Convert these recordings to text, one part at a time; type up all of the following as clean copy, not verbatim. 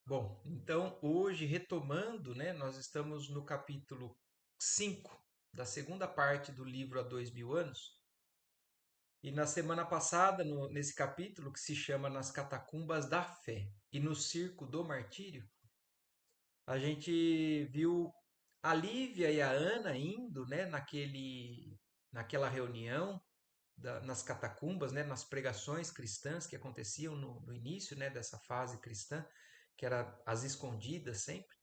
Bom, então hoje, retomando, né, nós estamos no capítulo 5 da segunda parte do livro Há 2000 anos. E na semana passada, nesse capítulo, que se chama Nas Catacumbas da Fé e no Circo do Martírio, a gente viu a Lívia e a Ana indo, né, naquela reunião nas catacumbas, né, nas pregações cristãs que aconteciam no início, né, dessa fase cristã, que era as escondidas sempre.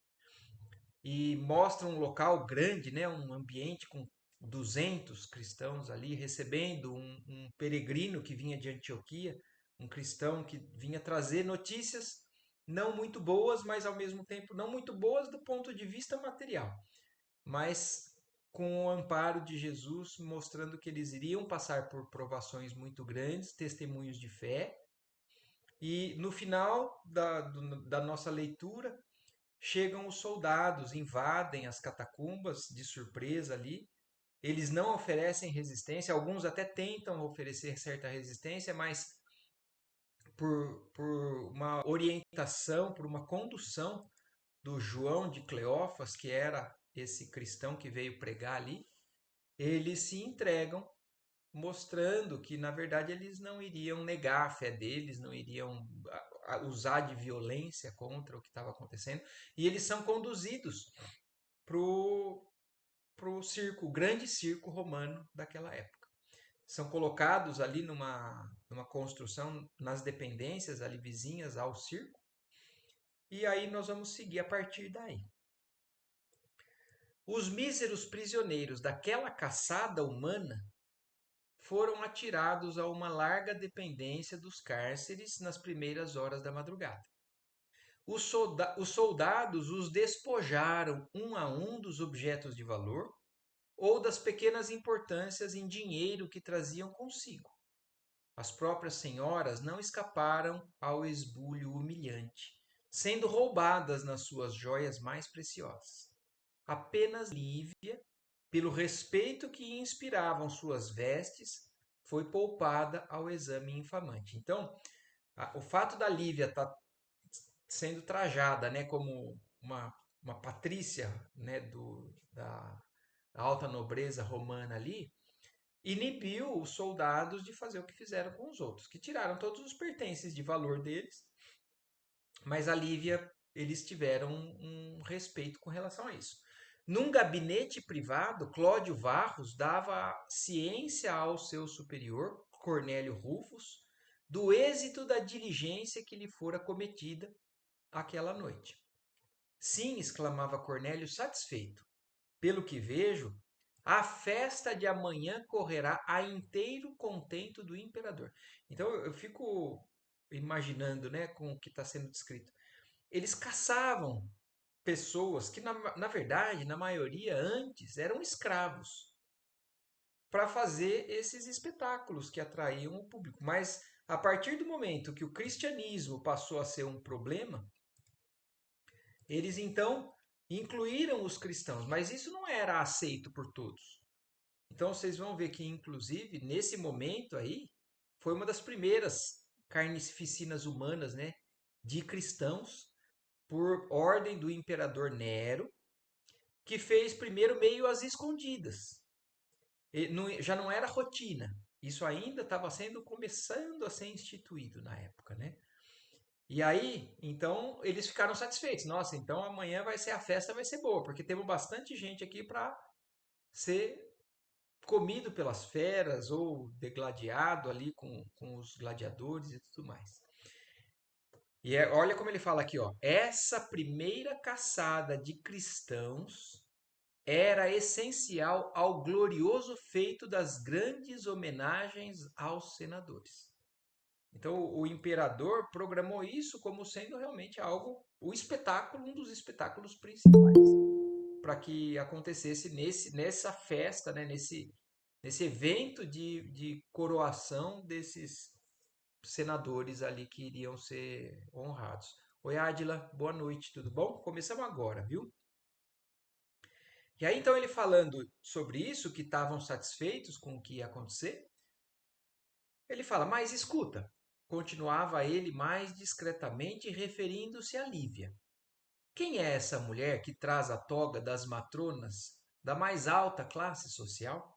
E mostra um local grande, né, um ambiente com 200 cristãos ali recebendo um peregrino que vinha de Antioquia, um cristão que vinha trazer notícias não muito boas, mas ao mesmo tempo não muito boas do ponto de vista material, mas com o amparo de Jesus, mostrando que eles iriam passar por provações muito grandes, testemunhos de fé. E no final da nossa leitura, chegam os soldados, invadem as catacumbas de surpresa ali. Eles não oferecem resistência, alguns até tentam oferecer certa resistência, mas por uma orientação, por uma condução do João de Cleófas, que era esse cristão que veio pregar ali, eles se entregam, mostrando que, na verdade, eles não iriam negar a fé deles, não iriam usar de violência contra o que estava acontecendo, e eles são conduzidos para o circo, o grande circo romano daquela época. São colocados ali numa construção nas dependências ali vizinhas ao circo, e aí nós vamos seguir a partir daí. Os míseros prisioneiros daquela caçada humana foram atirados a uma larga dependência dos cárceres nas primeiras horas da madrugada. Os soldados os despojaram um a um dos objetos de valor ou das pequenas importâncias em dinheiro que traziam consigo. As próprias senhoras não escaparam ao esbulho humilhante, sendo roubadas nas suas joias mais preciosas. Apenas Lívia, pelo respeito que inspiravam suas vestes, foi poupada ao exame infamante. Então, o fato da Lívia estar sendo trajada, né, como uma patrícia, né, da alta nobreza romana ali, inibiu os soldados de fazer o que fizeram com os outros, que tiraram todos os pertences de valor deles, mas a Lívia, eles tiveram um respeito com relação a isso. Num gabinete privado, Cláudio Varros dava ciência ao seu superior, Cornélio Rufus, do êxito da diligência que lhe fora cometida aquela noite. Sim, exclamava Cornélio satisfeito. Pelo que vejo, a festa de amanhã correrá a inteiro contento do imperador. Então eu fico imaginando, né, com o que está sendo descrito. Eles caçavam pessoas que, na verdade, na maioria antes eram escravos, para fazer esses espetáculos que atraíam o público. Mas a partir do momento que o cristianismo passou a ser um problema, eles então incluíram os cristãos, mas isso não era aceito por todos. Então vocês vão ver que, inclusive, nesse momento aí, foi uma das primeiras carnificinas humanas, né, de cristãos, por ordem do imperador Nero, que fez primeiro meio às escondidas. Já não era rotina. Isso ainda estava sendo começando a ser instituído na época, né? E aí, então, eles ficaram satisfeitos. Nossa, então amanhã vai ser a festa, vai ser boa, porque temos bastante gente aqui para ser comido pelas feras ou degladiado ali com os gladiadores e tudo mais. E olha como ele fala aqui, ó. Essa primeira caçada de cristãos era essencial ao glorioso feito das grandes homenagens aos senadores. Então, o imperador programou isso como sendo realmente algo, o espetáculo, um dos espetáculos principais, para que acontecesse nessa festa, né, nesse evento de coroação desses senadores ali que iriam ser honrados. Oi, Adila, boa noite, tudo bom? Começamos agora, viu? E aí, então, ele falando sobre isso, que estavam satisfeitos com o que ia acontecer, ele fala: mas escuta, continuava ele mais discretamente, referindo-se a Lívia. Quem é essa mulher que traz a toga das matronas da mais alta classe social?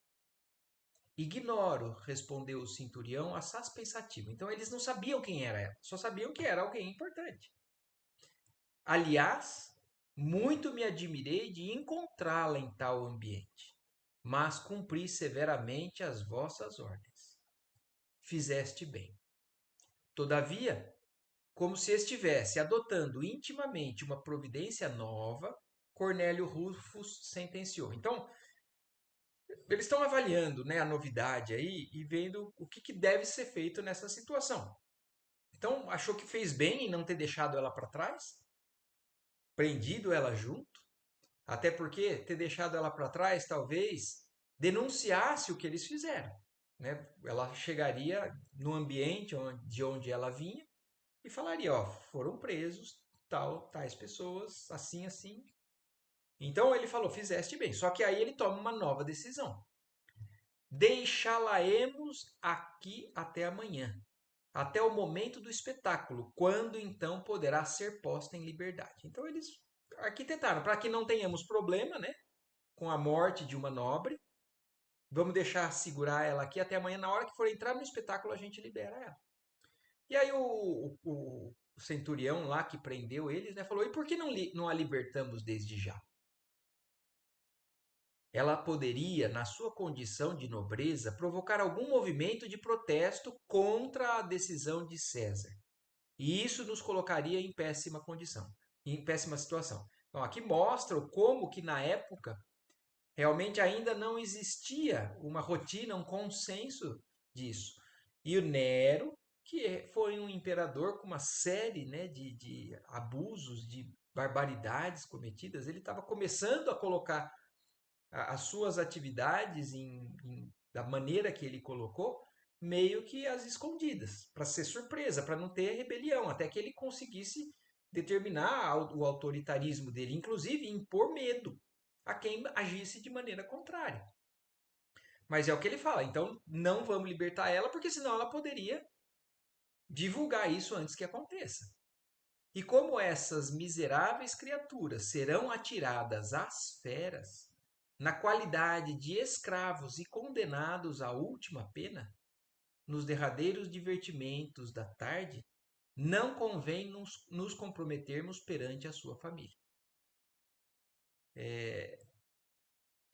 Ignoro, respondeu o centurião, assaz pensativo. Então eles não sabiam quem era ela, só sabiam que era alguém importante. Aliás, muito me admirei de encontrá-la em tal ambiente, mas cumpri severamente as vossas ordens. Fizeste bem. Todavia, como se estivesse adotando intimamente uma providência nova, Cornélio Rufus sentenciou. Então, eles estão avaliando, né, a novidade aí e vendo o que deve ser feito nessa situação. Então, achou que fez bem em não ter deixado ela para trás, prendido ela junto, até porque ter deixado ela para trás talvez denunciasse o que eles fizeram. Né? Ela chegaria no ambiente de onde ela vinha e falaria, ó, foram presos tais pessoas, assim, assim. Então ele falou, fizeste bem. Só que aí ele toma uma nova decisão. Deixá-la-emos aqui até amanhã, até o momento do espetáculo, quando então poderá ser posta em liberdade. Então eles arquitetaram para que não tenhamos problema, né, com a morte de uma nobre. Vamos deixar segurar ela aqui até amanhã. Na hora que for entrar no espetáculo, a gente libera ela. E aí o centurião lá que prendeu eles, né, falou: e por que não a libertamos desde já? Ela poderia, na sua condição de nobreza, provocar algum movimento de protesto contra a decisão de César. E isso nos colocaria em péssima condição, em péssima situação. Então, aqui mostra como que na época realmente ainda não existia uma rotina, um consenso disso. E o Nero, que foi um imperador com uma série, né, de abusos, de barbaridades cometidas, ele estava começando a colocar as suas atividades da maneira que ele colocou, meio que às escondidas, para ser surpresa, para não ter rebelião, até que ele conseguisse determinar o autoritarismo dele, inclusive impor medo a quem agisse de maneira contrária. Mas é o que ele fala, então não vamos libertar ela, porque senão ela poderia divulgar isso antes que aconteça. E como essas miseráveis criaturas serão atiradas às feras, na qualidade de escravos e condenados à última pena, nos derradeiros divertimentos da tarde, não convém nos comprometermos perante a sua família.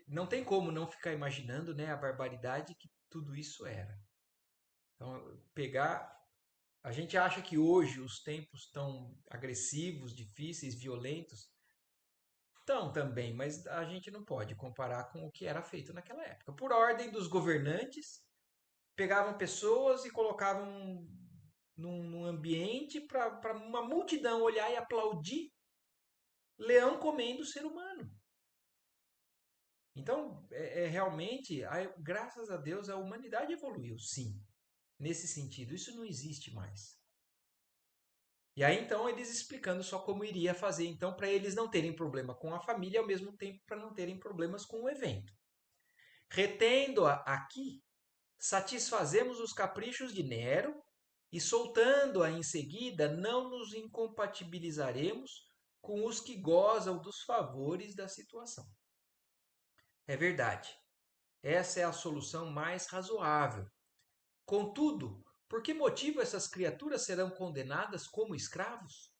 Não tem como não ficar imaginando, né, a barbaridade que tudo isso era. Então, pegar. A gente acha que hoje os tempos estão agressivos, difíceis, violentos. Estão também, mas a gente não pode comparar com o que era feito naquela época. Por ordem dos governantes, pegavam pessoas e colocavam num ambiente para uma multidão olhar e aplaudir leão comendo ser humano. Então, realmente, graças a Deus, a humanidade evoluiu, sim, nesse sentido. Isso não existe mais. E aí, então, eles explicando só como iria fazer, então, para eles não terem problema com a família, ao mesmo tempo para não terem problemas com o evento. Retendo-a aqui, satisfazemos os caprichos de Nero e soltando-a em seguida, não nos incompatibilizaremos com os que gozam dos favores da situação. É verdade, essa é a solução mais razoável. Contudo, por que motivo essas criaturas serão condenadas como escravos?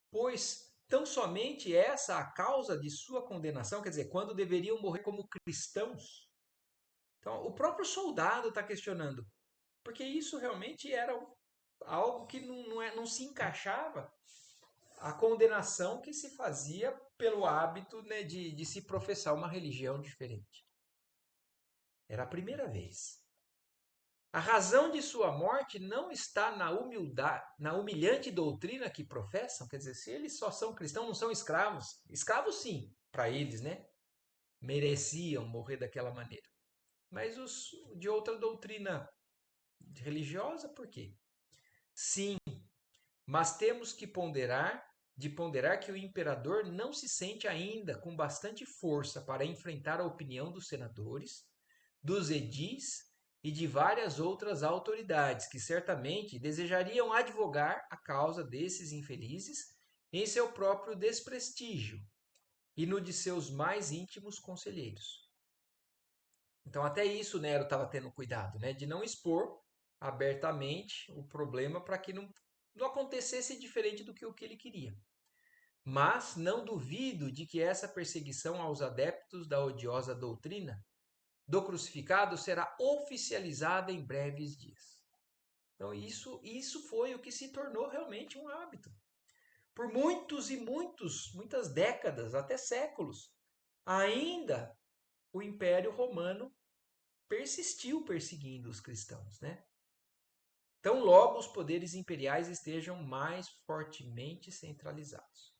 Pois tão somente essa a causa de sua condenação, quer dizer, quando deveriam morrer como cristãos. Então, o próprio soldado está questionando, porque isso realmente era algo que não se encaixava à condenação que se fazia pelo hábito, né, de se professar uma religião diferente. Era a primeira vez. A razão de sua morte não está na humilhante doutrina que professam, quer dizer, se eles só são cristãos, não são escravos. Escravos sim, para eles, né? Mereciam morrer daquela maneira. Mas os de outra doutrina religiosa, por quê? Sim, mas temos que ponderar que o imperador não se sente ainda com bastante força para enfrentar a opinião dos senadores, dos edis e de várias outras autoridades que certamente desejariam advogar a causa desses infelizes em seu próprio desprestígio e no de seus mais íntimos conselheiros. Então, até isso Nero estava tendo cuidado, né, de não expor abertamente o problema para que não acontecesse diferente do que o que ele queria. Mas não duvido de que essa perseguição aos adeptos da odiosa doutrina do crucificado será oficializada em breves dias. Então, isso foi o que se tornou realmente um hábito. Por muitas décadas, até séculos, ainda o Império Romano persistiu perseguindo os cristãos, né? Tão logo os poderes imperiais estejam mais fortemente centralizados.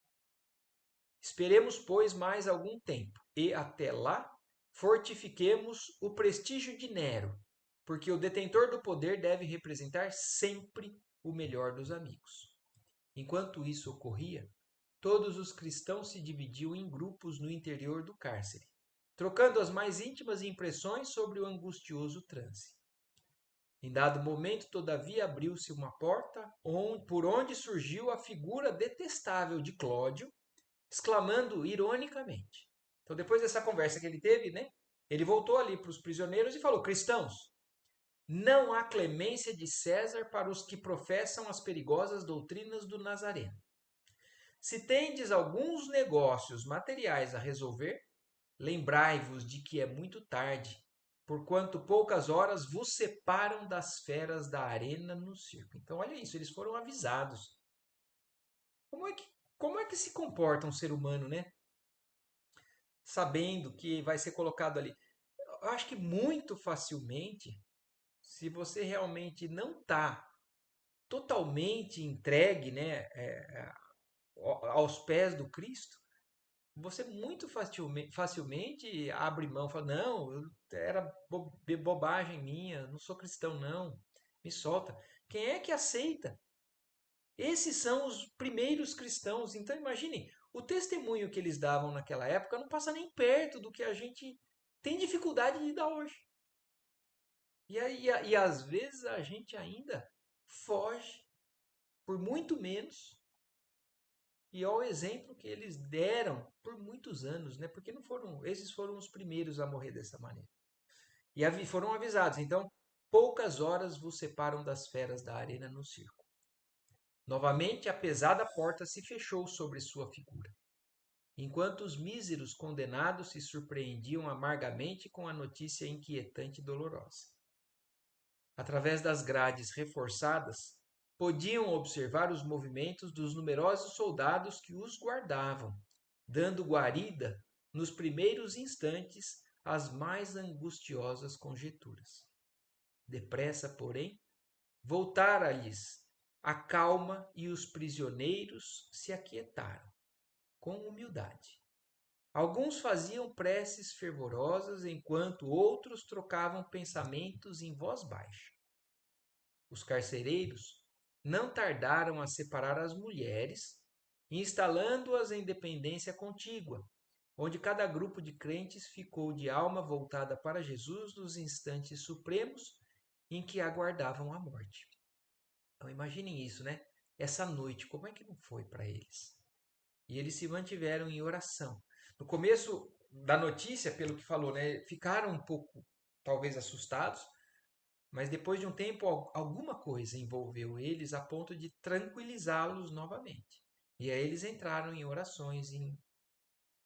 Esperemos, pois, mais algum tempo e, até lá, fortifiquemos o prestígio de Nero, porque o detentor do poder deve representar sempre o melhor dos amigos. Enquanto isso ocorria, todos os cristãos se dividiam em grupos no interior do cárcere, trocando as mais íntimas impressões sobre o angustioso transe. Em dado momento, todavia, abriu-se uma porta por onde surgiu a figura detestável de Cláudio, exclamando ironicamente. Então, depois dessa conversa que ele teve, né, ele voltou ali para os prisioneiros e falou: Cristãos, não há clemência de César para os que professam as perigosas doutrinas do Nazareno. Se tendes alguns negócios materiais a resolver, lembrai-vos de que é muito tarde, porquanto poucas horas vos separam das feras da arena no circo. Então, olha isso, eles foram avisados. Como é que, como é que se comporta um ser humano, né? Sabendo que vai ser colocado ali. Eu acho que muito facilmente, se você realmente não está totalmente entregue, né, aos pés do Cristo, você muito facilmente abre mão, fala, não, era bobagem minha, não sou cristão não, me solta. Quem é que aceita? Esses são os primeiros cristãos. Então imaginem, o testemunho que eles davam naquela época não passa nem perto do que a gente tem dificuldade de dar hoje. E às vezes a gente ainda foge por muito menos. E olha o exemplo que eles deram por muitos anos, né? Porque não foram, esses foram os primeiros a morrer dessa maneira. E foram avisados. Então, poucas horas vos separam das feras da arena no circo. Novamente, a pesada porta se fechou sobre sua figura, enquanto os míseros condenados se surpreendiam amargamente com a notícia inquietante e dolorosa. Através das grades reforçadas, podiam observar os movimentos dos numerosos soldados que os guardavam, dando guarida, nos primeiros instantes, às mais angustiosas conjecturas. Depressa, porém, voltara-lhes a calma e os prisioneiros se aquietaram, com humildade. Alguns faziam preces fervorosas, enquanto outros trocavam pensamentos em voz baixa. Os carcereiros não tardaram a separar as mulheres, instalando-as em dependência contígua, onde cada grupo de crentes ficou de alma voltada para Jesus nos instantes supremos em que aguardavam a morte. Então imaginem isso, né? Essa noite, como é que não foi para eles? E eles se mantiveram em oração. No começo da notícia, pelo que falou, né, ficaram um pouco, talvez, assustados, mas depois de um tempo, alguma coisa envolveu eles a ponto de tranquilizá-los novamente. E aí eles entraram em orações,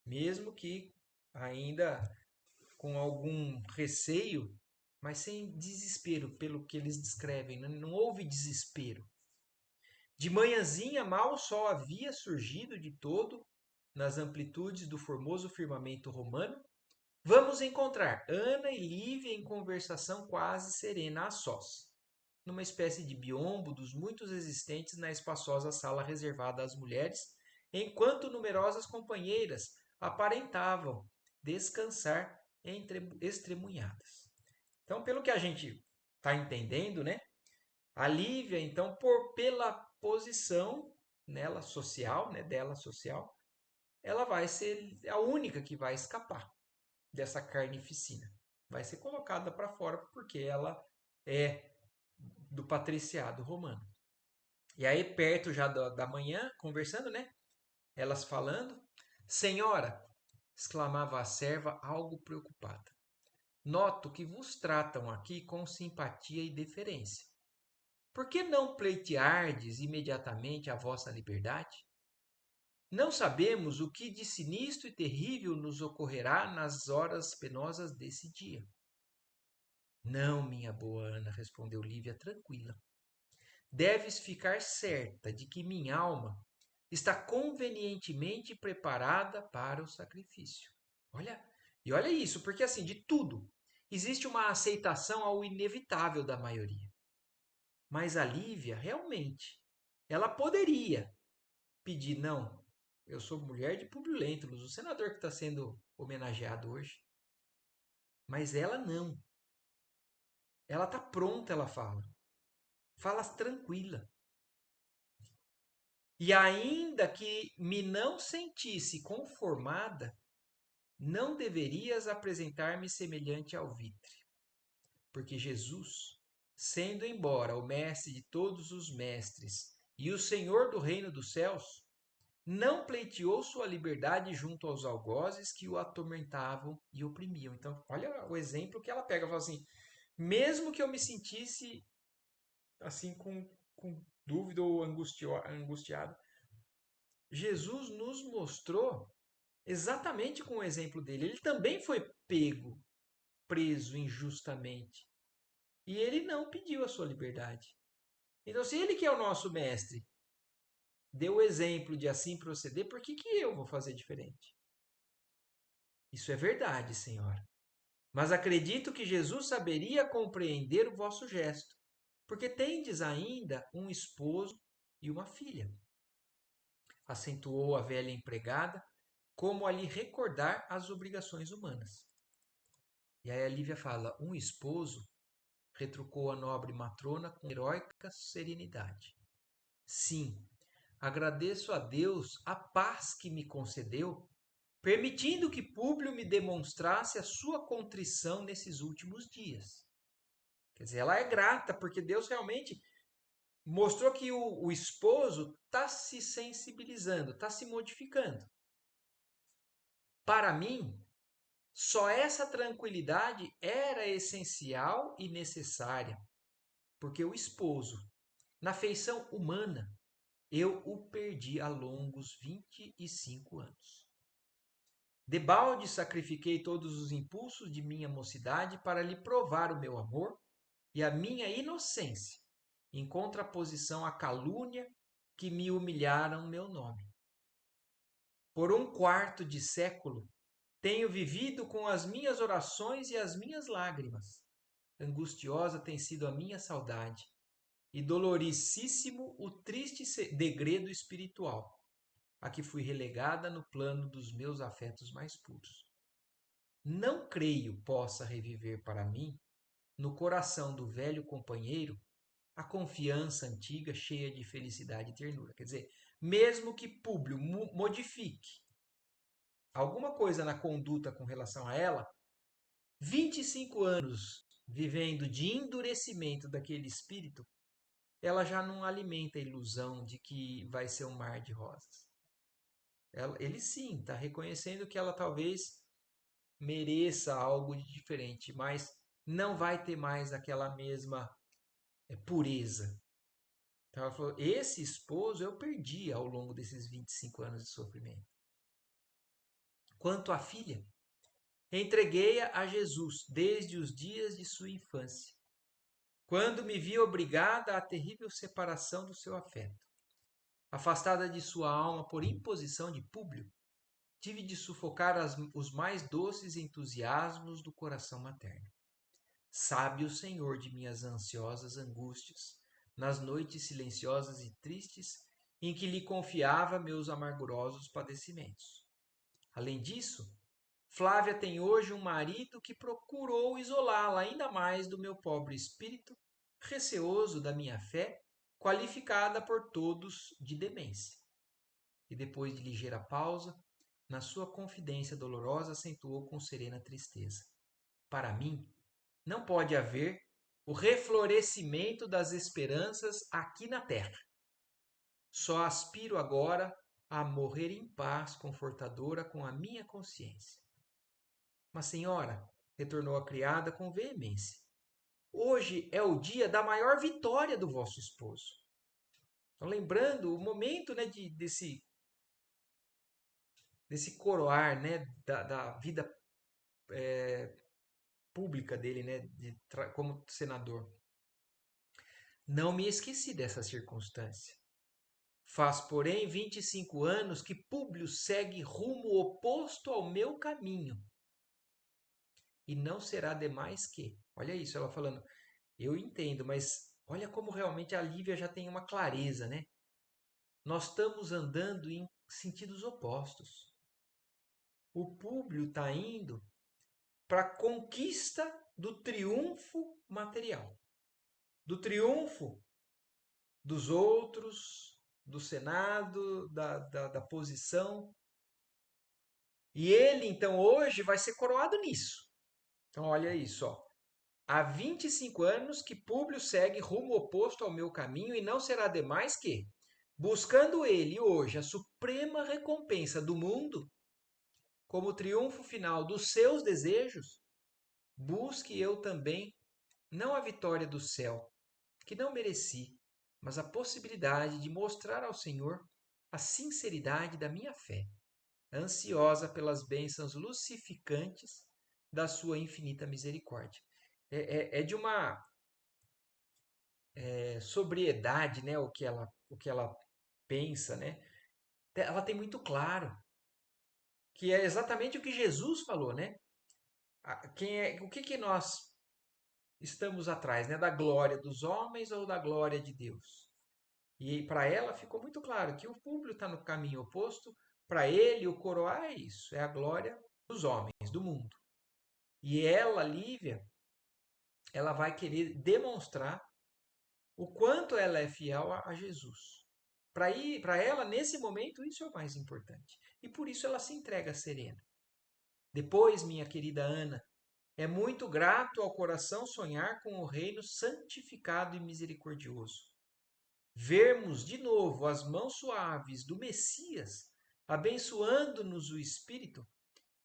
mesmo que ainda com algum receio, mas sem desespero, pelo que eles descrevem. Não houve desespero. De manhãzinha, mal o sol havia surgido de todo nas amplitudes do formoso firmamento romano. Vamos encontrar Ana e Lívia em conversação quase serena a sós, numa espécie de biombo dos muitos existentes na espaçosa sala reservada às mulheres, enquanto numerosas companheiras aparentavam descansar estremunhadas. Então, pelo que a gente está entendendo, né? A Lívia, então, pela posição nela social, né, dela social, ela vai ser a única que vai escapar dessa carnificina. vai ser colocada para fora porque ela é do patriciado romano. E aí, perto já da manhã, conversando, né? Elas falando, Senhora, exclamava a serva, algo preocupada. Noto que vos tratam aqui com simpatia e deferência. Por que não pleiteardes imediatamente a vossa liberdade? Não sabemos o que de sinistro e terrível nos ocorrerá nas horas penosas desse dia. Não, minha boa Ana, respondeu Lívia tranquila. Deves ficar certa de que minha alma está convenientemente preparada para o sacrifício. Olha, e olha isso, porque assim, de tudo, existe uma aceitação ao inevitável da maioria. Mas a Lívia, realmente, ela poderia pedir, não, eu sou mulher de Publio Lentulus, o senador que está sendo homenageado hoje. Mas ela não. Ela está pronta, ela fala. Fala tranquila. E ainda que me não sentisse conformada, não deverias apresentar-me semelhante ao vitre. Porque Jesus, sendo embora o mestre de todos os mestres e o Senhor do reino dos céus, não pleiteou sua liberdade junto aos algozes que o atormentavam e oprimiam. Então, olha o exemplo que ela pega. Ela fala assim, mesmo que eu me sentisse assim com dúvida ou angustiado, Jesus nos mostrou exatamente com o exemplo dele. Ele também foi pego, preso injustamente. E ele não pediu a sua liberdade. Então, se ele que é o nosso mestre deu o exemplo de assim proceder, por que eu vou fazer diferente? Isso é verdade, Senhora. Mas acredito que Jesus saberia compreender o vosso gesto, porque tendes ainda um esposo e uma filha. Acentuou a velha empregada, como a lhe recordar as obrigações humanas. E aí a Lívia fala: um esposo, retrucou a nobre matrona com heróica serenidade. Sim, agradeço a Deus a paz que me concedeu, permitindo que Públio me demonstrasse a sua contrição nesses últimos dias. Quer dizer, ela é grata porque Deus realmente mostrou que o esposo está se sensibilizando, está se modificando. Para mim, só essa tranquilidade era essencial e necessária, porque o esposo, na feição humana, eu o perdi há longos 25 anos. Debalde sacrifiquei todos os impulsos de minha mocidade para lhe provar o meu amor e a minha inocência, em contraposição à calúnia que me humilharam meu nome. Por um quarto de século, tenho vivido com as minhas orações e as minhas lágrimas. Angustiosa tem sido a minha saudade, e doloricíssimo o triste degredo espiritual, a que fui relegada no plano dos meus afetos mais puros. Não creio possa reviver para mim, no coração do velho companheiro, a confiança antiga cheia de felicidade e ternura. Quer dizer, mesmo que Públio modifique alguma coisa na conduta com relação a ela, 25 anos vivendo de endurecimento daquele espírito, ela já não alimenta a ilusão de que vai ser um mar de rosas. Ele sim está reconhecendo que ela talvez mereça algo de diferente, mas não vai ter mais aquela mesma pureza. Então ela falou: esse esposo eu perdi ao longo desses 25 anos de sofrimento. Quanto à filha, entreguei-a a Jesus desde os dias de sua infância, quando me vi obrigada à terrível separação do seu afeto. Afastada de sua alma por imposição de Públio, tive de sufocar os mais doces entusiasmos do coração materno. Sabe o Senhor de minhas ansiosas angústias, nas noites silenciosas e tristes em que lhe confiava meus amargurosos padecimentos. Além disso, Flávia tem hoje um marido que procurou isolá-la ainda mais do meu pobre espírito, receoso da minha fé, qualificada por todos de demência. E depois de ligeira pausa, na sua confidência dolorosa, acentuou com serena tristeza. Para mim, não pode haver o reflorescimento das esperanças aqui na terra. Só aspiro agora a morrer em paz confortadora com a minha consciência. Mas, senhora, retornou a criada com veemência, hoje é o dia da maior vitória do vosso esposo. Então, lembrando o momento, né, desse coroar, né, da vida pública dele, né, como senador. Não me esqueci dessa circunstância. Faz, porém, 25 anos que Públio segue rumo oposto ao meu caminho. E não será demais que. Olha isso, ela falando. Eu entendo, mas olha como realmente a Lívia já tem uma clareza, né? Nós estamos andando em sentidos opostos. O Públio está indo para a conquista do triunfo material, do triunfo dos outros, do Senado, da posição. E ele, então, hoje vai ser coroado nisso. Então, olha isso, ó. Há 25 anos que Públio segue rumo oposto ao meu caminho e não será demais que, buscando ele hoje a suprema recompensa do mundo, como triunfo final dos seus desejos, busque eu também não a vitória do céu, que não mereci, mas a possibilidade de mostrar ao Senhor a sinceridade da minha fé, ansiosa pelas bênçãos lucificantes da sua infinita misericórdia. É de uma sobriedade, né, o que ela pensa, né? Ela tem muito claro que é exatamente o que Jesus falou, né? O que nós estamos atrás, né? Da glória dos homens ou da glória de Deus? E para ela ficou muito claro que o público está no caminho oposto. Para ele, o coroar é isso, é a glória dos homens, do mundo. E ela, Lívia, ela vai querer demonstrar o quanto ela é fiel a Jesus. Para ela, nesse momento, isso é o mais importante. E por isso ela se entrega serena. Depois, minha querida Ana, é muito grato ao coração sonhar com o reino santificado e misericordioso. Vermos de novo as mãos suaves do Messias abençoando-nos o espírito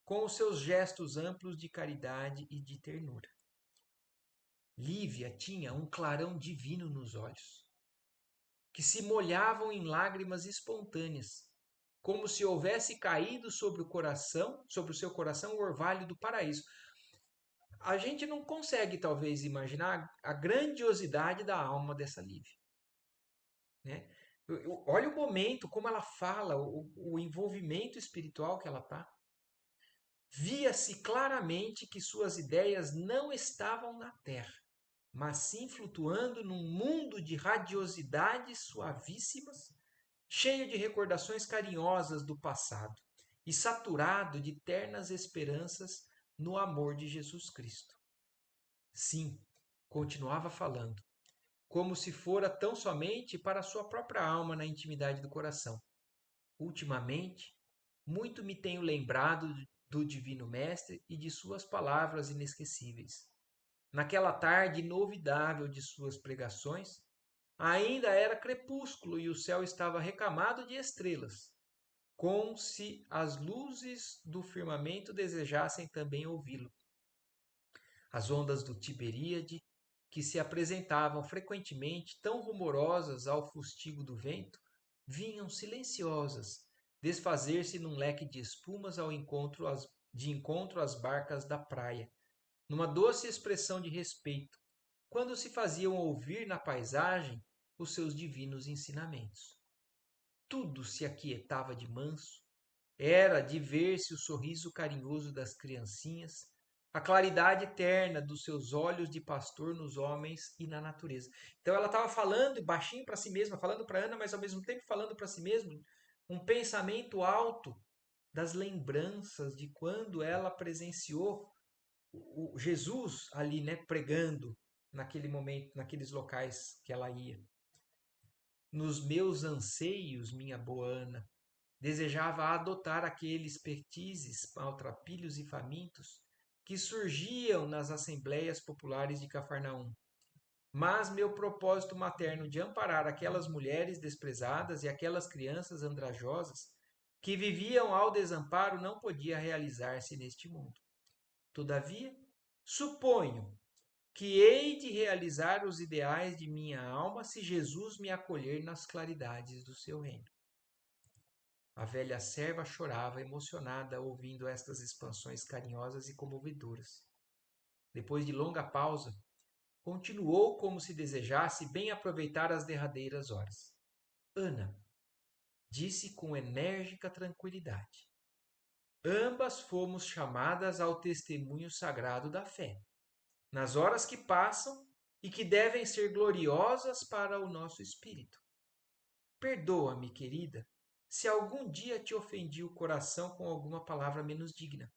com os seus gestos amplos de caridade e de ternura. Lívia tinha um clarão divino nos olhos, que se molhavam em lágrimas espontâneas, como se houvesse caído sobre o coração, sobre o seu coração, o orvalho do paraíso. A gente não consegue, talvez, imaginar a grandiosidade da alma dessa Lívia, né? Olha o momento, como ela fala, o envolvimento espiritual que ela está. Via-se claramente que suas ideias não estavam na terra, mas sim flutuando num mundo de radiosidades suavíssimas, cheio de recordações carinhosas do passado e saturado de ternas esperanças no amor de Jesus Cristo. Sim, continuava falando, como se fora tão somente para sua própria alma na intimidade do coração. Ultimamente, muito me tenho lembrado do Divino Mestre e de suas palavras inesquecíveis. Naquela tarde inovidável de suas pregações, ainda era crepúsculo e o céu estava recamado de estrelas, como se as luzes do firmamento desejassem também ouvi-lo. As ondas do Tiberíade, que se apresentavam frequentemente tão rumorosas ao fustigo do vento, vinham silenciosas, desfazer-se num leque de espumas de encontro às barcas da praia, numa doce expressão de respeito, quando se faziam ouvir na paisagem os seus divinos ensinamentos. Tudo se aquietava de manso, era de ver-se o sorriso carinhoso das criancinhas, a claridade eterna dos seus olhos de pastor nos homens e na natureza. Então ela estava falando baixinho para si mesma, falando para Ana, mas ao mesmo tempo falando para si mesma, um pensamento alto das lembranças de quando ela presenciou o Jesus ali, né, pregando naquele momento, naqueles locais que ela ia. Nos meus anseios, minha boa Ana, desejava adotar aqueles pertizes, maltrapilhos e famintos que surgiam nas assembleias populares de Cafarnaum. Mas meu propósito materno de amparar aquelas mulheres desprezadas e aquelas crianças andrajosas que viviam ao desamparo não podia realizar-se neste mundo. Todavia, suponho que hei de realizar os ideais de minha alma se Jesus me acolher nas claridades do seu reino. A velha serva chorava emocionada ouvindo estas expansões carinhosas e comovedoras. Depois de longa pausa, continuou como se desejasse bem aproveitar as derradeiras horas. Ana, disse com enérgica tranquilidade, ambas fomos chamadas ao testemunho sagrado da fé, nas horas que passam e que devem ser gloriosas para o nosso espírito. Perdoa-me, querida, se algum dia te ofendi o coração com alguma palavra menos digna.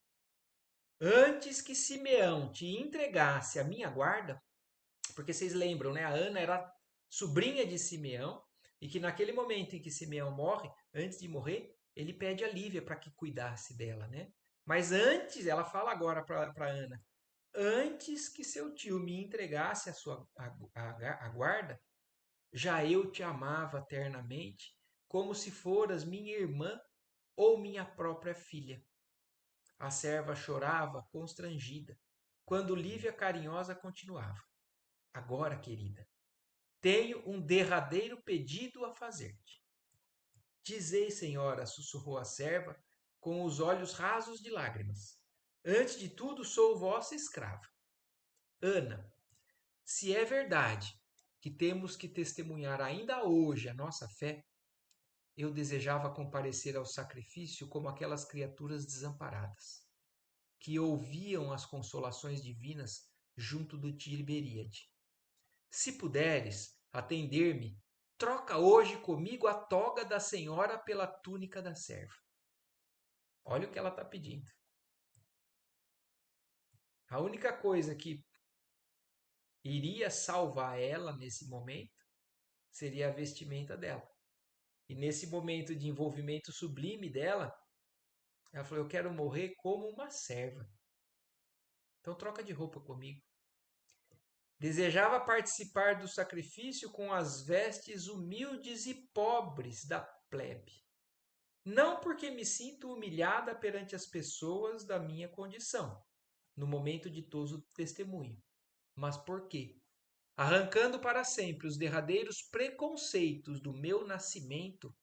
Antes que Simeão te entregasse a minha guarda, porque vocês lembram, né? A Ana era sobrinha de Simeão e que naquele momento em que Simeão morre, antes de morrer, ele pede a Lívia para que cuidasse dela, né? Mas antes, ela fala agora para Ana, antes que seu tio me entregasse a guarda, já eu te amava ternamente, como se foras minha irmã ou minha própria filha. A serva chorava, constrangida, quando Lívia carinhosa continuava. Agora, querida, tenho um derradeiro pedido a fazer-te. Dizei, senhora, sussurrou a serva, com os olhos rasos de lágrimas. Antes de tudo, sou vossa escrava. Ana, se é verdade que temos que testemunhar ainda hoje a nossa fé, eu desejava comparecer ao sacrifício como aquelas criaturas desamparadas, que ouviam as consolações divinas junto do Tiberíade. Se puderes atender-me, troca hoje comigo a toga da senhora pela túnica da serva. Olha o que ela está pedindo. A única coisa que iria salvar ela nesse momento seria a vestimenta dela. E nesse momento de envolvimento sublime dela, ela falou: eu quero morrer como uma serva. Então troca de roupa comigo. Desejava participar do sacrifício com as vestes humildes e pobres da plebe. Não porque me sinto humilhada perante as pessoas da minha condição, no momento ditoso do testemunho, mas porque, arrancando para sempre os derradeiros preconceitos do meu nascimento,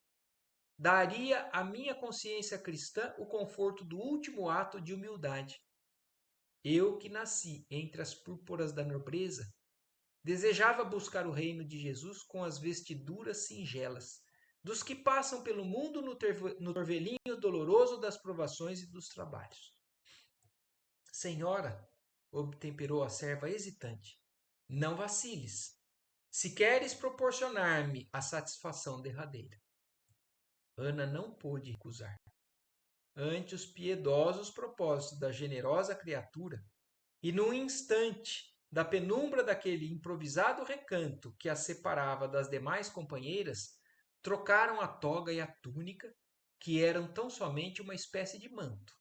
daria à minha consciência cristã o conforto do último ato de humildade. Eu que nasci entre as púrpuras da nobreza, desejava buscar o reino de Jesus com as vestiduras singelas, dos que passam pelo mundo no torvelinho doloroso das provações e dos trabalhos. Senhora, obtemperou a serva hesitante, não vaciles, se queres proporcionar-me a satisfação derradeira. Ana não pôde recusar. Ante os piedosos propósitos da generosa criatura, e num instante da penumbra daquele improvisado recanto que a separava das demais companheiras, trocaram a toga e a túnica, que eram tão somente uma espécie de manto,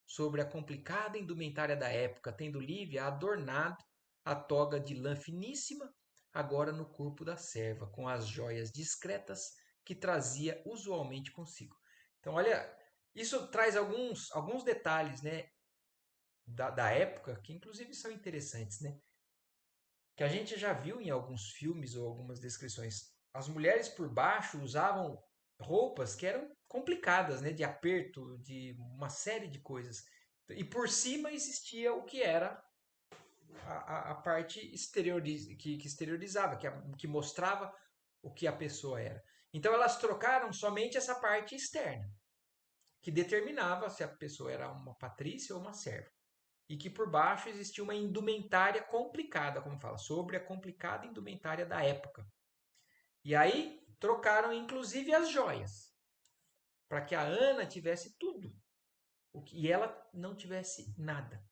sobre a complicada indumentária da época, tendo Lívia adornado a toga de lã finíssima, agora no corpo da serva, com as joias discretas que trazia usualmente consigo. Então, olha, isso traz alguns detalhes, né, da época, que inclusive são interessantes, né? Que a gente já viu em alguns filmes ou algumas descrições. As mulheres por baixo usavam roupas que eram complicadas, né? De aperto, de uma série de coisas. E por cima existia o que era a parte que exteriorizava, que mostrava o que a pessoa era. Então elas trocaram somente essa parte externa, que determinava se a pessoa era uma patrícia ou uma serva. E que por baixo existia uma indumentária complicada, como fala, sobre a complicada indumentária da época. E aí trocaram inclusive as joias, para que a Ana tivesse tudo, e ela não tivesse nada.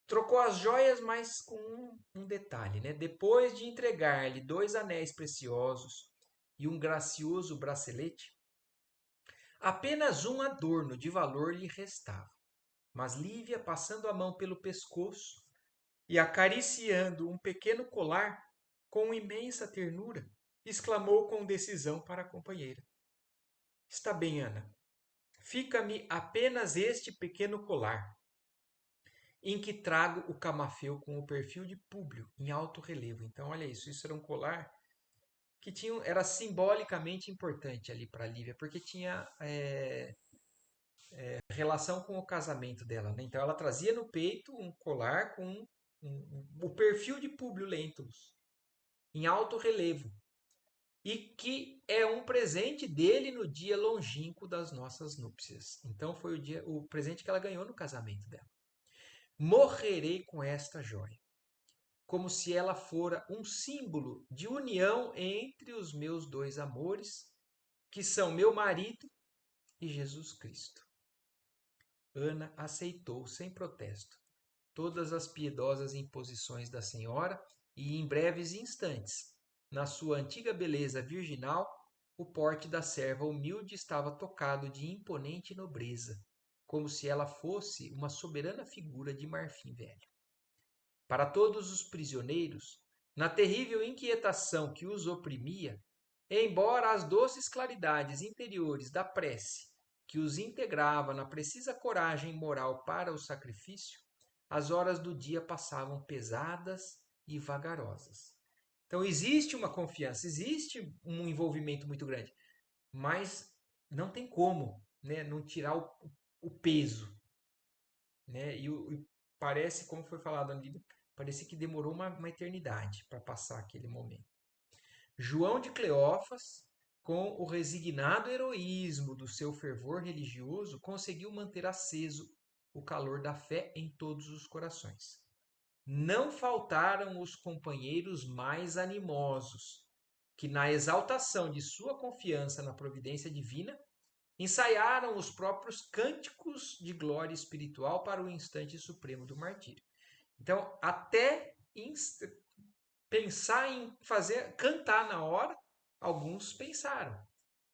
Trocou as joias, mas com um detalhe, né? Depois de entregar-lhe 2 anéis preciosos e um gracioso bracelete, apenas um adorno de valor lhe restava. Mas Lívia, passando a mão pelo pescoço e acariciando um pequeno colar com imensa ternura, exclamou com decisão para a companheira: Está bem, Ana. Fica-me apenas este pequeno colar, em que trago o camafeu com o perfil de Públio em alto relevo. Então, olha isso, isso era um colar que tinha, era simbolicamente importante ali para Lívia, porque tinha relação com o casamento dela, né? Então, ela trazia no peito um colar com o perfil de Públio Lentulus em alto relevo e que é um presente dele no dia longínquo das nossas núpcias. Então, foi o presente que ela ganhou no casamento dela. Morrerei com esta joia, como se ela fora um símbolo de união entre os meus dois amores, que são meu marido e Jesus Cristo. Ana aceitou sem protesto todas as piedosas imposições da senhora e, em breves instantes, na sua antiga beleza virginal, o porte da serva humilde estava tocado de imponente nobreza, como se ela fosse uma soberana figura de marfim velho. Para todos os prisioneiros, na terrível inquietação que os oprimia, embora as doces claridades interiores da prece que os integrava na precisa coragem moral para o sacrifício, as horas do dia passavam pesadas e vagarosas. Então existe uma confiança, existe um envolvimento muito grande, mas não tem como, né, não tirar o peso, né? E parece, como foi falado ali, parece que demorou uma eternidade para passar aquele momento. João de Cleófas, com o resignado heroísmo do seu fervor religioso, conseguiu manter aceso o calor da fé em todos os corações. Não faltaram os companheiros mais animosos, que, na exaltação de sua confiança na providência divina, ensaiaram os próprios cânticos de glória espiritual para o instante supremo do martírio. Então, até pensar em fazer cantar na hora, alguns pensaram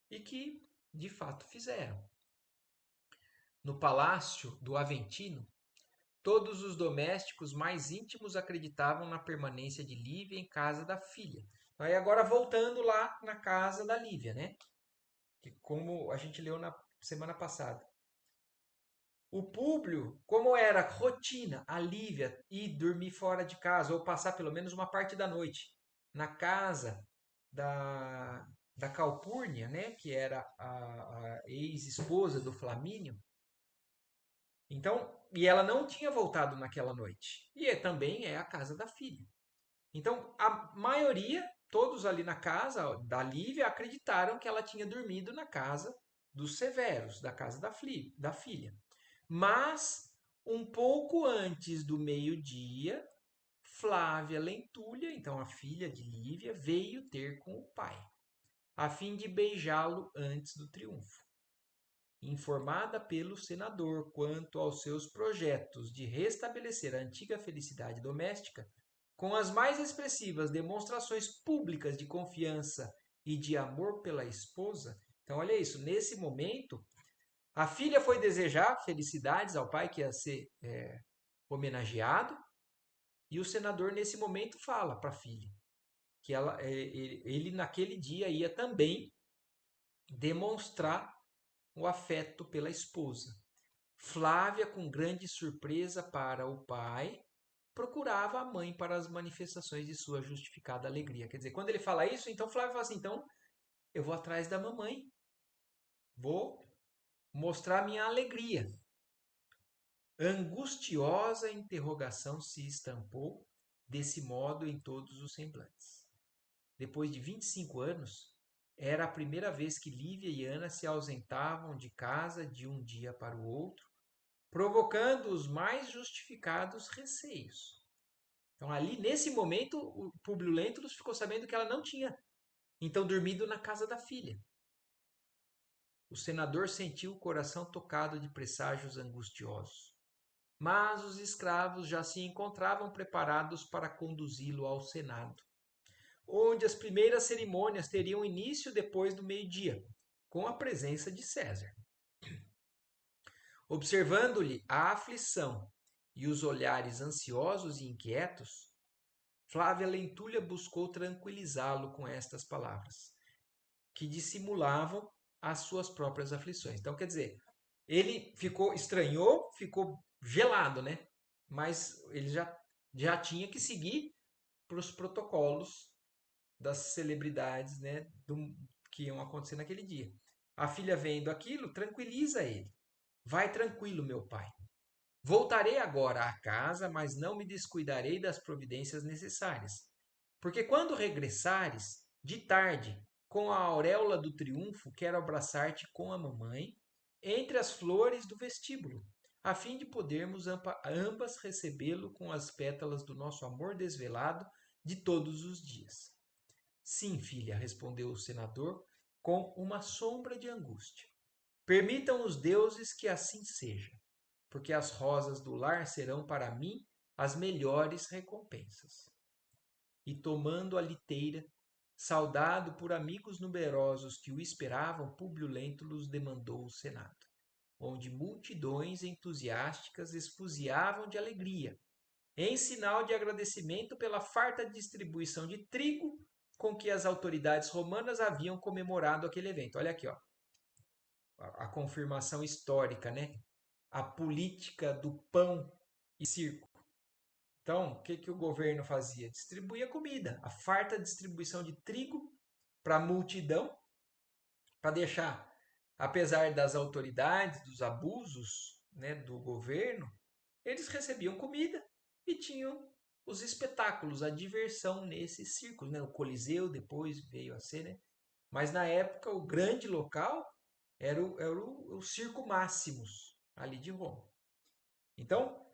e que de fato fizeram. No palácio do Aventino, todos os domésticos mais íntimos acreditavam na permanência de Lívia em casa da filha. Aí agora voltando lá na casa da Lívia, né? Que como a gente leu na semana passada. O Públio, como era rotina, a Lívia ir dormir fora de casa ou passar pelo menos uma parte da noite na casa da Calpurnia, né, que era a ex-esposa do Flamínio. Então, e ela não tinha voltado naquela noite. E também é a casa da filha. Então, a maioria, todos ali na casa da Lívia, acreditaram que ela tinha dormido na casa dos Severos, da casa da filha. Mas, um pouco antes do meio-dia, Flávia Lentulha, então a filha de Lívia, veio ter com o pai, a fim de beijá-lo antes do triunfo. Informada pelo senador quanto aos seus projetos de restabelecer a antiga felicidade doméstica, com as mais expressivas demonstrações públicas de confiança e de amor pela esposa. Então, olha isso, nesse momento, a filha foi desejar felicidades ao pai que ia ser homenageado, e o senador, nesse momento, fala para a filha que ele, naquele dia, ia também demonstrar o afeto pela esposa. Flávia, com grande surpresa para o pai, procurava a mãe para as manifestações de sua justificada alegria. Quer dizer, quando ele fala isso, então Flávia fala assim: então eu vou atrás da mamãe, vou mostrar minha alegria. Angustiosa interrogação se estampou desse modo em todos os semblantes. Depois de 25 anos, era a primeira vez que Lívia e Ana se ausentavam de casa de um dia para o outro, provocando os mais justificados receios. Então, ali, nesse momento, o Públio Lentulus ficou sabendo que ela não tinha, então, dormido na casa da filha. O senador sentiu o coração tocado de presságios angustiosos. Mas os escravos já se encontravam preparados para conduzi-lo ao Senado, onde as primeiras cerimônias teriam início depois do meio-dia, com a presença de César. Observando-lhe a aflição e os olhares ansiosos e inquietos, Flávia Lentulha buscou tranquilizá-lo com estas palavras, que dissimulavam as suas próprias aflições. Então, quer dizer, ele estranhou, ficou gelado, né? Mas ele já tinha que seguir para os protocolos das celebridades, né? Que iam acontecer naquele dia. A filha vendo aquilo, tranquiliza ele. Vai tranquilo, meu pai. Voltarei agora à casa, mas não me descuidarei das providências necessárias. Porque quando regressares, de tarde, com a auréola do triunfo, quero abraçar-te com a mamãe, entre as flores do vestíbulo, a fim de podermos ambas recebê-lo com as pétalas do nosso amor desvelado de todos os dias. Sim, filha, respondeu o senador, com uma sombra de angústia. Permitam os deuses que assim seja, porque as rosas do lar serão para mim as melhores recompensas. E tomando a liteira, saudado por amigos numerosos que o esperavam, Públio Lentulus demandou o Senado, onde multidões entusiásticas esfuziavam de alegria, em sinal de agradecimento pela farta distribuição de trigo com que as autoridades romanas haviam comemorado aquele evento. Olha aqui, ó, a confirmação histórica, né? A política do pão e circo. Então, o que o governo fazia? Distribuía comida, a farta distribuição de trigo para a multidão, para deixar, apesar das autoridades, dos abusos, né, do governo, eles recebiam comida e tinham os espetáculos, a diversão nesses círculos, né? O Coliseu depois veio a ser, né? Mas na época o grande local era o Circo Máximos, ali de Roma. Então,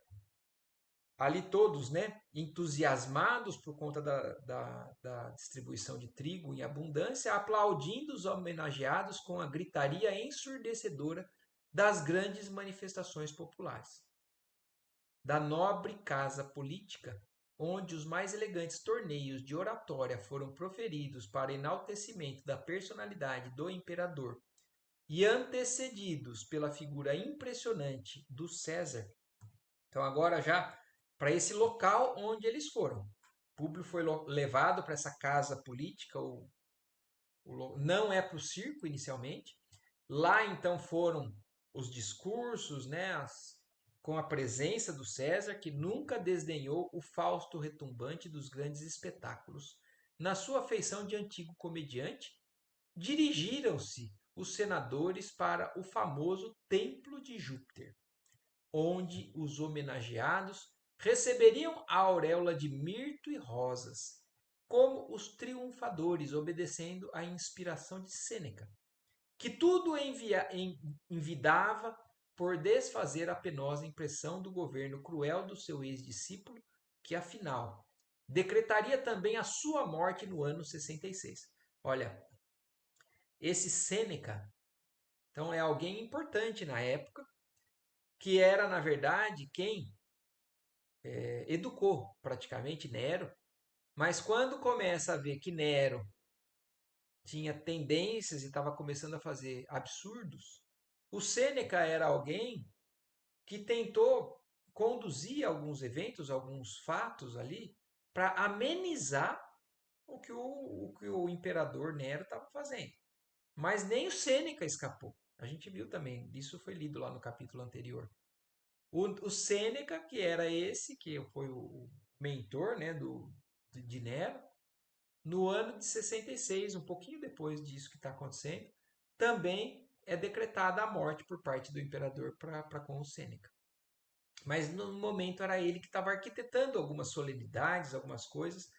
ali todos, né, entusiasmados por conta da distribuição de trigo em abundância, aplaudindo os homenageados com a gritaria ensurdecedora das grandes manifestações populares. Da nobre casa política, onde os mais elegantes torneios de oratória foram proferidos para enaltecimento da personalidade do imperador e antecedidos pela figura impressionante do César. Então, agora já para esse local onde eles foram. Públio foi levado para essa casa política, não é para o circo inicialmente. Lá então foram os discursos, né, com a presença do César, que nunca desdenhou o fausto retumbante dos grandes espetáculos. Na sua feição de antigo comediante, dirigiram-se os senadores para o famoso Templo de Júpiter, onde os homenageados receberiam a auréola de mirto e rosas, como os triunfadores, obedecendo à inspiração de Sêneca, que tudo envidava por desfazer a penosa impressão do governo cruel do seu ex-discípulo, que afinal decretaria também a sua morte no ano 66. Olha, esse Sêneca, então, é alguém importante na época, que era, na verdade, quem educou praticamente Nero, mas quando começa a ver que Nero tinha tendências e estava começando a fazer absurdos, o Sêneca era alguém que tentou conduzir alguns eventos, alguns fatos ali, para amenizar o que o imperador Nero estava fazendo. Mas nem o Sêneca escapou. A gente viu também, isso foi lido lá no capítulo anterior. O Sêneca, que era esse, que foi o mentor, né, de Nero, no ano de 66, um pouquinho depois disso que está acontecendo, também é decretada a morte por parte do imperador para com o Sêneca. Mas no momento era ele que estava arquitetando algumas solenidades, algumas coisas,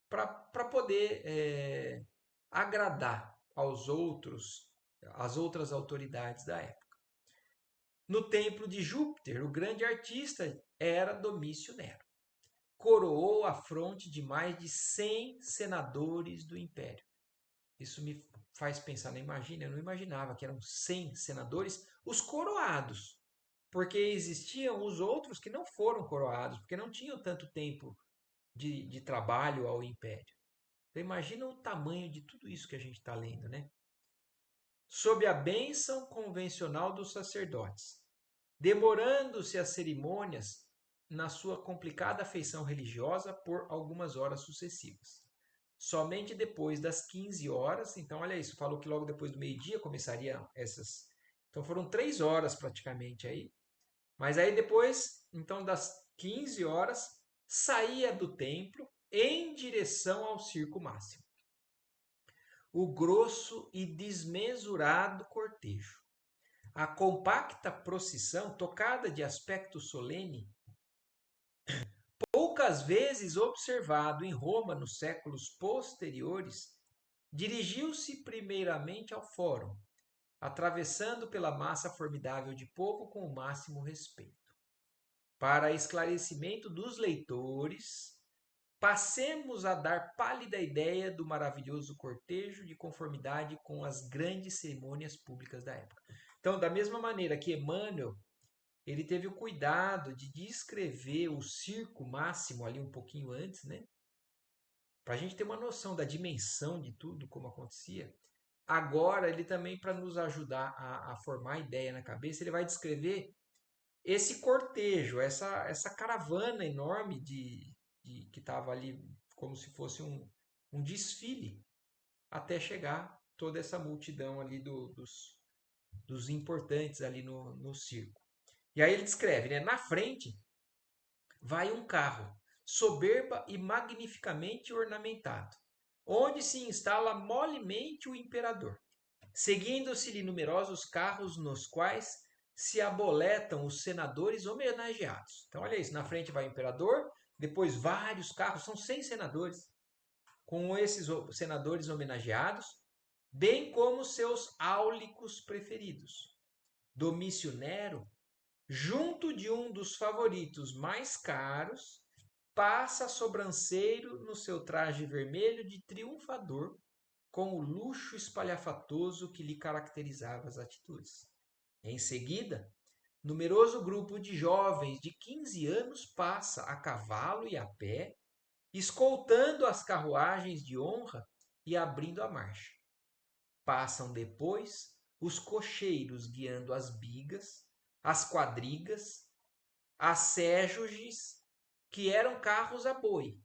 para poder agradar aos outros, às outras autoridades da época. No templo de Júpiter, o grande artista era Domício Nero. Coroou a fronte de mais de 100 senadores do império. Isso me faz pensar, não imagina, eu não imaginava que eram 100 senadores, os coroados, porque existiam os outros que não foram coroados, porque não tinham tanto tempo de trabalho ao império. Então imagina o tamanho de tudo isso que a gente está lendo, né? Sob a bênção convencional dos sacerdotes, demorando-se as cerimônias na sua complicada feição religiosa por algumas horas sucessivas. Somente depois das 15 horas, então olha isso, falou que logo depois do meio-dia começariam essas. Então foram 3 horas praticamente aí. Mas aí depois, então das 15 horas, saía do templo em direção ao circo máximo. O grosso e desmesurado cortejo. A compacta procissão, tocada de aspecto solene, poucas vezes observado em Roma nos séculos posteriores, dirigiu-se primeiramente ao fórum, atravessando pela massa formidável de povo com o máximo respeito. Para esclarecimento dos leitores, passemos a dar pálida ideia do maravilhoso cortejo de conformidade com as grandes cerimônias públicas da época. Então, da mesma maneira que Emmanuel, ele teve o cuidado de descrever o circo máximo ali um pouquinho antes, né? Para a gente ter uma noção da dimensão de tudo, como acontecia. Agora, ele também, para nos ajudar a formar a ideia na cabeça, ele vai descrever esse cortejo, essa caravana enorme que estava ali como se fosse um desfile, até chegar toda essa multidão ali dos importantes ali no circo. E aí ele descreve, né? Na frente vai um carro, soberba e magnificamente ornamentado, onde se instala molemente o imperador, seguindo-se-lhe numerosos carros nos quais se aboletam os senadores homenageados. Então, olha isso, na frente vai o imperador, depois vários carros, são 100 senadores, com esses senadores homenageados, bem como seus áulicos preferidos. Domício Nero, junto de um dos favoritos mais caros, passa sobranceiro no seu traje vermelho de triunfador, com o luxo espalhafatoso que lhe caracterizava as atitudes. Em seguida, numeroso grupo de jovens de 15 anos passa a cavalo e a pé, escoltando as carruagens de honra e abrindo a marcha. Passam depois os cocheiros guiando as bigas, as quadrigas, as séjuges, que eram carros a boi,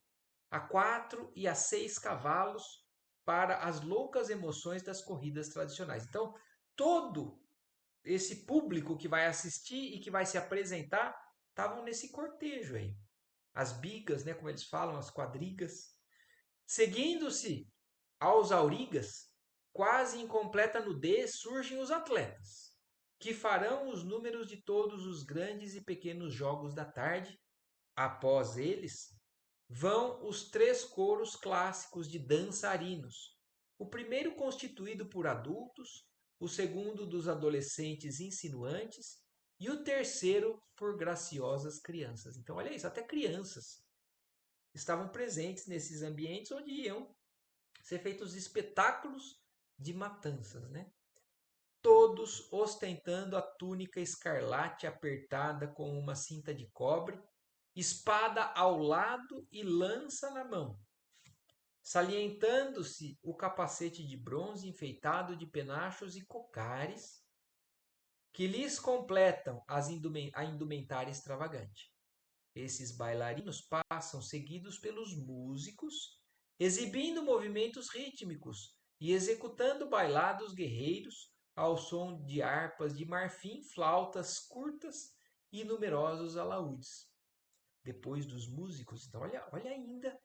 a 4 e a 6 cavalos, para as loucas emoções das corridas tradicionais. Então, todo esse público que vai assistir e que vai se apresentar estavam nesse cortejo aí. As bigas, né, como eles falam, as quadrigas. Seguindo-se aos aurigas, quase em completa nudez, surgem os atletas, que farão os números de todos os grandes e pequenos jogos da tarde. Após eles, vão os 3 coros clássicos de dançarinos. O primeiro constituído por adultos, o segundo dos adolescentes insinuantes e o terceiro por graciosas crianças. Então, olha isso, até crianças estavam presentes nesses ambientes onde iam ser feitos espetáculos de matanças, né? Todos ostentando a túnica escarlate apertada com uma cinta de cobre, espada ao lado e lança na mão, salientando-se o capacete de bronze enfeitado de penachos e cocares, que lhes completam a indumentária extravagante. Esses bailarinos passam seguidos pelos músicos, exibindo movimentos rítmicos e executando bailados guerreiros ao som de harpas de marfim, flautas curtas e numerosos alaúdes. Depois dos músicos, então olha ainda,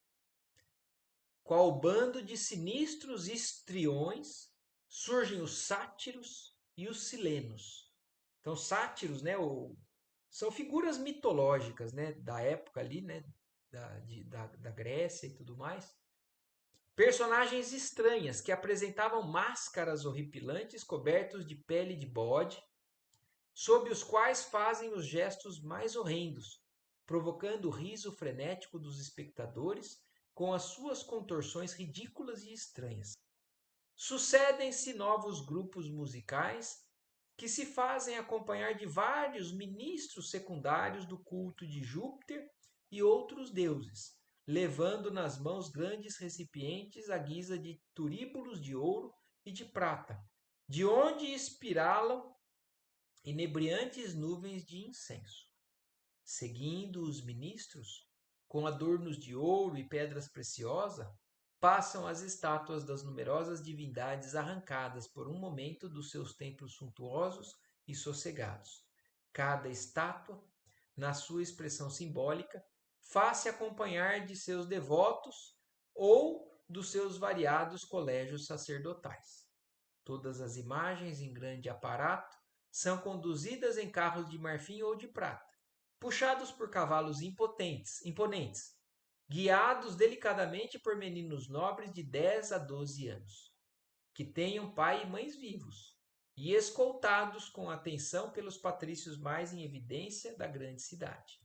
qual bando de sinistros histriões, surgem os sátiros e os silenos. Então, sátiros, né, são figuras mitológicas, né, da época ali, né, da Grécia e tudo mais. Personagens estranhas que apresentavam máscaras horripilantes cobertos de pele de bode, sob os quais fazem os gestos mais horrendos, provocando o riso frenético dos espectadores com as suas contorções ridículas e estranhas. Sucedem-se novos grupos musicais que se fazem acompanhar de vários ministros secundários do culto de Júpiter e outros deuses, levando nas mãos grandes recipientes à guisa de turíbulos de ouro e de prata, de onde espiralam inebriantes nuvens de incenso. Seguindo os ministros, com adornos de ouro e pedras preciosas, passam as estátuas das numerosas divindades arrancadas por um momento dos seus templos suntuosos e sossegados. Cada estátua, na sua expressão simbólica, faz-se acompanhar de seus devotos ou dos seus variados colégios sacerdotais. Todas as imagens em grande aparato são conduzidas em carros de marfim ou de prata, puxados por cavalos imponentes, guiados delicadamente por meninos nobres de 10 a 12 anos, que tenham pai e mães vivos, e escoltados com atenção pelos patrícios mais em evidência da grande cidade.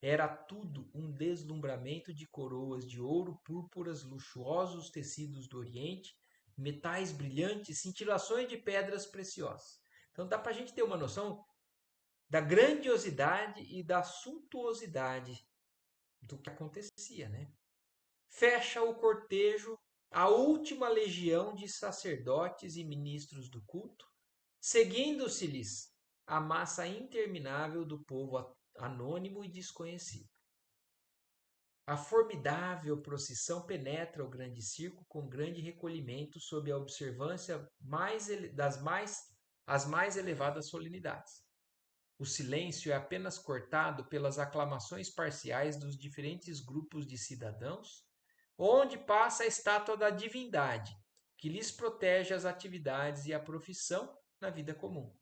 Era tudo um deslumbramento de coroas de ouro, púrpuras, luxuosos tecidos do Oriente, metais brilhantes, cintilações de pedras preciosas. Então dá para a gente ter uma noção da grandiosidade e da suntuosidade do que acontecia, né? Fecha o cortejo a última legião de sacerdotes e ministros do culto, seguindo-se-lhes a massa interminável do povo anônimo e desconhecido. A formidável procissão penetra o grande circo com grande recolhimento sob a observância as mais elevadas solenidades. O silêncio é apenas cortado pelas aclamações parciais dos diferentes grupos de cidadãos, onde passa a estátua da divindade, que lhes protege as atividades e a profissão na vida comum.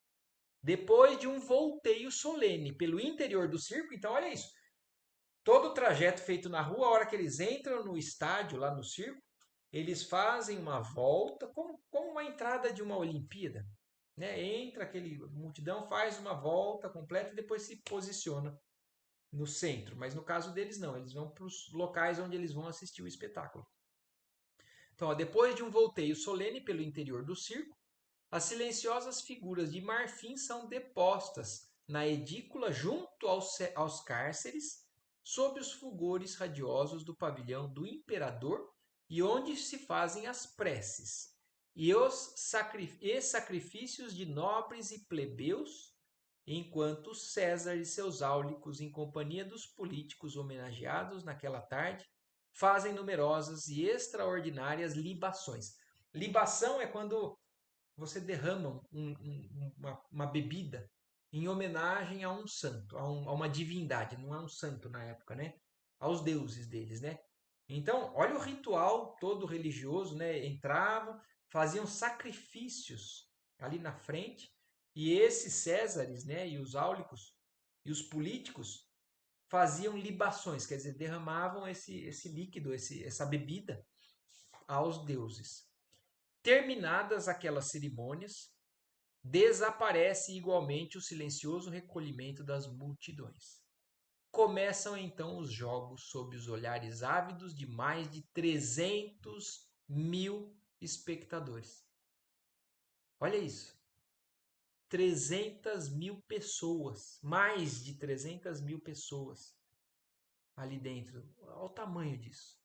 Depois de um volteio solene pelo interior do circo, então olha isso, todo o trajeto feito na rua, a hora que eles entram no estádio, lá no circo, eles fazem uma volta, como uma entrada de uma Olimpíada. Né? Entra aquele multidão, faz uma volta completa e depois se posiciona no centro. Mas no caso deles, não. Eles vão para os locais onde eles vão assistir o espetáculo. Então, ó, depois de um volteio solene pelo interior do circo, as silenciosas figuras de marfim são depostas na edícula junto aos cárceres, sob os fulgores radiosos do pavilhão do imperador e onde se fazem as preces e os sacrifícios de nobres e plebeus, enquanto César e seus áulicos, em companhia dos políticos homenageados naquela tarde, fazem numerosas e extraordinárias libações. Libação é quando você derrama uma bebida em homenagem a um santo, a uma divindade, não é um santo na época, né? Aos deuses deles, né? Então, olha o ritual todo religioso, né? Entravam, faziam sacrifícios ali na frente, e esses Césares, né? E os áulicos e os políticos faziam libações, quer dizer, derramavam esse líquido, essa bebida aos deuses. Terminadas aquelas cerimônias, desaparece igualmente o silencioso recolhimento das multidões. Começam então os jogos sob os olhares ávidos de mais de 300 mil espectadores. Olha isso. 300 mil pessoas, mais de 300 mil pessoas ali dentro. Olha o tamanho disso.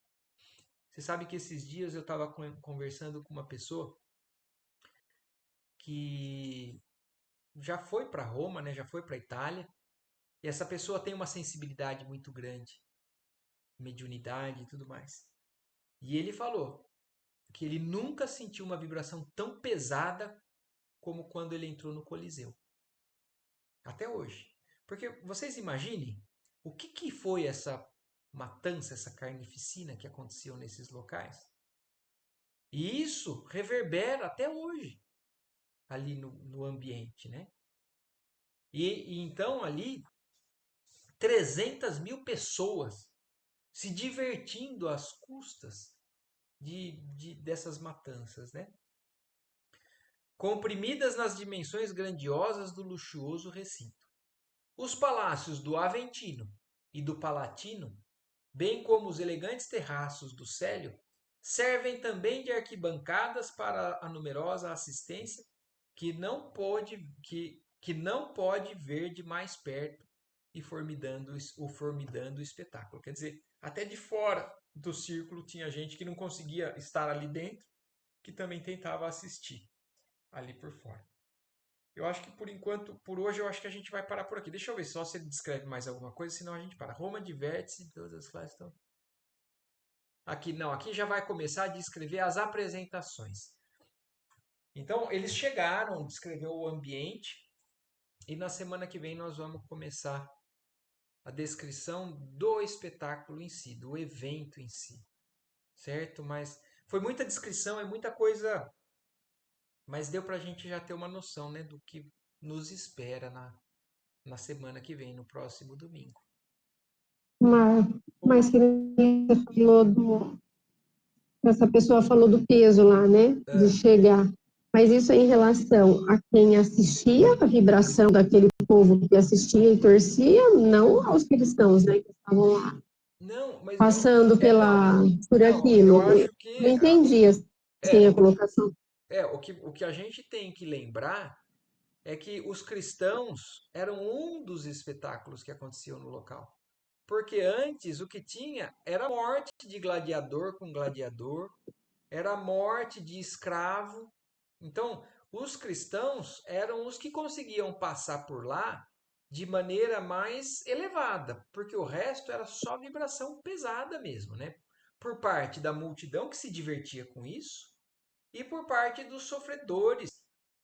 Você sabe que esses dias eu estava conversando com uma pessoa que já foi para Roma, né? Já foi para Itália. E essa pessoa tem uma sensibilidade muito grande, mediunidade e tudo mais. E ele falou que ele nunca sentiu uma vibração tão pesada como quando ele entrou no Coliseu. Até hoje. Porque vocês imaginem o que foi essa matança, essa carnificina que aconteceu nesses locais. E isso reverbera até hoje ali no ambiente, né? E então ali 300 mil pessoas se divertindo às custas dessas matanças, né? Comprimidas nas dimensões grandiosas do luxuoso recinto. Os palácios do Aventino e do Palatino, bem como os elegantes terraços do Célio, servem também de arquibancadas para a numerosa assistência que não pode ver de mais perto e formidando o espetáculo. Quer dizer, até de fora do círculo tinha gente que não conseguia estar ali dentro, que também tentava assistir ali por fora. Eu acho que por enquanto, por hoje, eu acho que a gente vai parar por aqui. Deixa eu ver só se ele descreve mais alguma coisa, senão a gente para. Roma de vértice, todas as classes estão. Aqui não, aqui já vai começar a descrever as apresentações. Então, eles chegaram, descreveu o ambiente, e na semana que vem nós vamos começar a descrição do espetáculo em si, do evento em si, certo? Mas foi muita descrição, é muita coisa, mas deu para a gente já ter uma noção, né, do que nos espera na semana que vem, no próximo domingo. Mas que nem você falou essa pessoa falou do peso lá, né? De chegar. Mas isso é em relação a quem assistia, a vibração daquele povo que assistia e torcia, não aos cristãos, né? Que estavam lá, Não, mas passando não, por não, eu aquilo. acho Eu que entendi, assim, a colocação. o que a gente tem que lembrar é que os cristãos eram um dos espetáculos que aconteciam no local. Porque antes o que tinha era morte de gladiador com gladiador, era morte de escravo. Então, os cristãos eram os que conseguiam passar por lá de maneira mais elevada, porque o resto era só vibração pesada mesmo, né? Por parte da multidão que se divertia com isso e por parte dos sofredores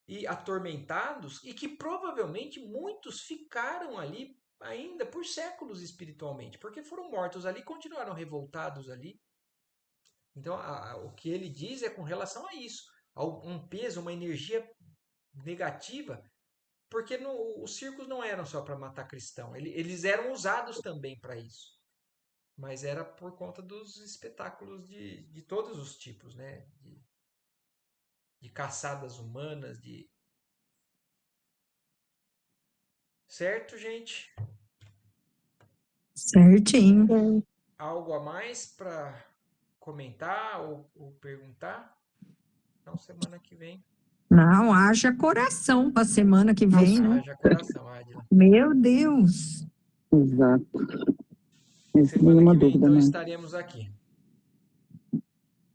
e atormentados e que provavelmente muitos ficaram ali ainda por séculos espiritualmente, porque foram mortos ali e continuaram revoltados ali. Então, o que ele diz é com relação a isso, a um peso, uma energia negativa, porque os circos não eram só para matar cristão, eles eram usados também para isso. Mas era por conta dos espetáculos de todos os tipos, né? De caçadas humanas, de. Certo, gente? Certinho. Algo a mais para comentar ou perguntar? Então, semana que vem. Não, haja coração para semana que vem, né? Haja coração, Adila. Meu Deus. Exato. Sem Semana nenhuma que vem, dúvida, então, né? estaremos aqui.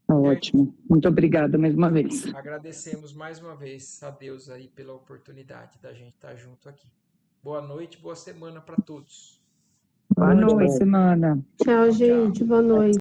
Tá Certo? ótimo. Muito obrigada mais uma vez. Agradecemos mais uma vez a Deus aí pela oportunidade da gente estar junto aqui. Boa noite, boa semana para todos. Boa noite. Boa semana. Tchau, Tchau, tchau. gente. Boa noite.